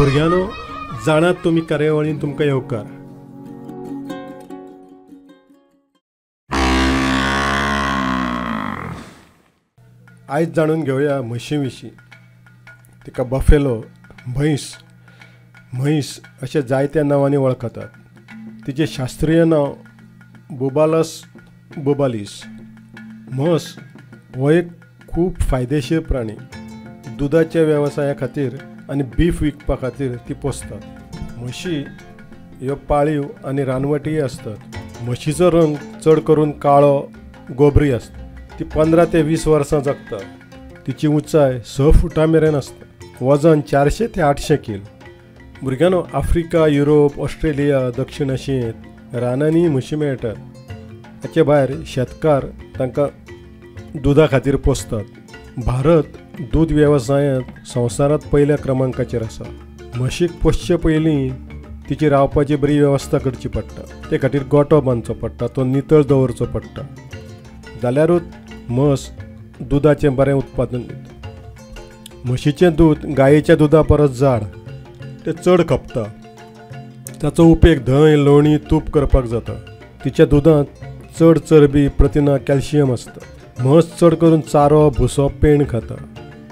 भुरग्यांनो, जाणात तुमी कार्यावळीन तुमकां येवकार. आयज जाणून घेवया म्हशी विशीं. तिका बफेलो, म्हैस अशे जायत्या नांवांनी वळखतात. तिचें शास्त्रीय नांव बुबालस बुबालिस. म्हस हो एक खूब फायदेशीर प्राणी. दुधाच्या वेवसाया खातीर आनी बीफ विकपा खातीर ती पोसतात. म्हशी ह्यो पाळीव आनी रानवटी आसतात. म्हशीचो रंग चड करून काळो गोबरी आसता. ती 15 ते 20 वर्सां जगता. तिची उंचाय 6 फुटां मेरेन आसता. वजन 400 ते 800 किल. भुरग्यांनो, आफ्रिका, युरोप, ऑस्ट्रेलिया, दक्षिण आशियेंत रानांनी म्हशी मेळटात. हाचे भायर शेतकार तांकां दुधा खातीर पोसतात. भारत दूद वेवसायांत संवसारांत पयल्या क्रमांकाचेर आसा. म्हशीक पोसचे पयलीं तिची रावपाची बरी वेवस्था करची पडटा. ते खातीर गोठो बांदचो पडटा, तो नितळ दवरचो पडटा. जाल्यारूच म्हस दुधाचें बरें उत्पादन दिता. म्हशीचें दूद गायेच्या दुदा परस जाड. तें चड खपता. ताचो उपेग धंय, लोणी, तूप करपाक जाता. तिच्या दुदांत चड चरबी, प्रथिनां, कॅल्शियम आसता. म्हस चड करून चारो, भुसो, पेंड खाता.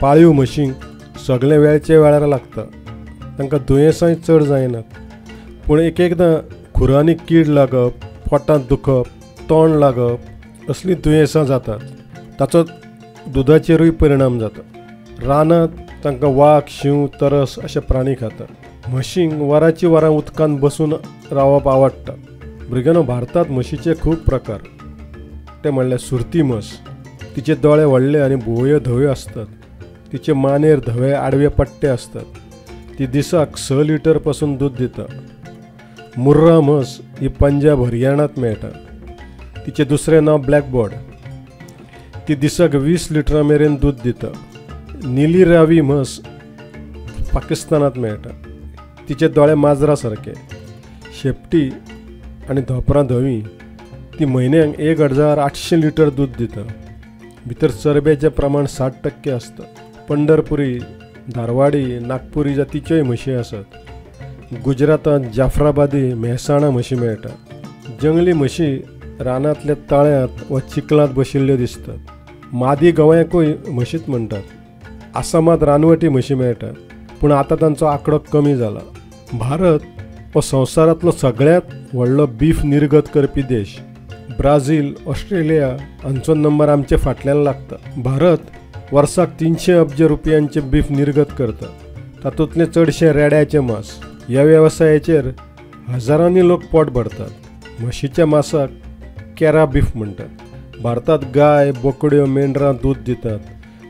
पाळीव म्हशींक सगळें वेळचे वेळार लागता. तांकां दुयेंसांय चड जायनात. पूण एकदां खुरांनी कीड लागप, पोटांत दुखप, तोंड लागप असलीं दुयेंसां जातात. ताचो दुधाचेरूय परिणाम जाता. रानांत तांकां वाग, शिव, तरस अशे प्राणी खातात. म्हशींक वरांची वरां उदकांत बसून रावप आवडटा. भुरग्यांनो, भारतांत म्हशीचे खूब प्रकार. ते म्हणल्यार सुरती म्हस. तिचे दोळे व्हडले आनी भुवयो धव्यो आसतात. तिचे मानेर धवे आडवे पट्टे आसतात. ती दिसाक 6 लिटर पासून दूद दिता. मुर्रा म्हस ही पंजाब, हरियाणांत मेळटा. तिचें दुसरें नांव ब्लॅकबॉर्ड. ती दिसाक 20 लिटरां मेरेन दूद दिता. नीली रावी म्हस पाकिस्तानांत मेळटा. तिचे दोळे माजरा सारके, शेपटी आनी धोपरां धवीं. ती म्हयन्याक 1800 लिटर दूद दिता. भितर चरबेचें प्रमाण 60% आसता. पंढरपुरी, धारवाडी, नागपुरी जातीच्योय म्हशी आसात. गुजरातांत जाफराबादी, मेहसाणा म्हशी मेळटात. जंगली म्हशी रानांतल्या तळ्यांत वा चिखलांत बशिल्ल्यो दिसतात. मादी गवळ्यांकूय म्हशीच म्हणटात. आसामांत रानवटी म्हशी मेळटात, पूण आतां तांचो आंकडो कमी जाला. भारत हो संवसारांतलो सगळ्यांत व्हडलो बीफ निर्गत करपी देश. ब्राझील, ऑस्ट्रेलिया हांचो नंबर आमचे फाटल्यान लागता. भारत वर्साक 300 अब्ज रुपयांचे बीफ निर्गत करता. तातूंतलें चडशें रेड्याचें मांस. ह्या वेवसायाचेर हजारांनी लोक पोट भरतात. म्हशीच्या मांसाक केरा बीफ म्हणटात. भारतांत गाय, बोकड्यो, मेंढरां दूद दितात,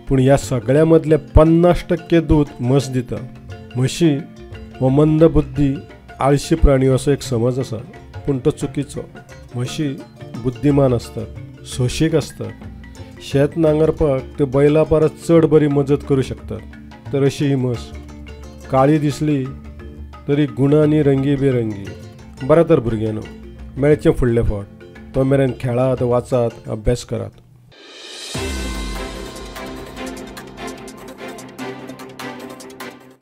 पूण ह्या सगळ्या मदलें 50% दूद म्हस दिता. म्हशी हो मंदबुद्धी, आळशी प्राणी असो एक समज आसा, पूण तो चुकीचो. म्हशी बुद्धिमान आसतात, सोशीक आसतात. शेत नांगरपाक त्यो बैला परस चड बरी मजत करूं शकतात. तर अशी ही म्हस. काळी दिसली तरी गुणांनी रंगी बेरंगी. बरें तर भुरग्यांनो, मेळचें फुडले फावट. तो मेरेन खेळात, वाचात, अभ्यास करात.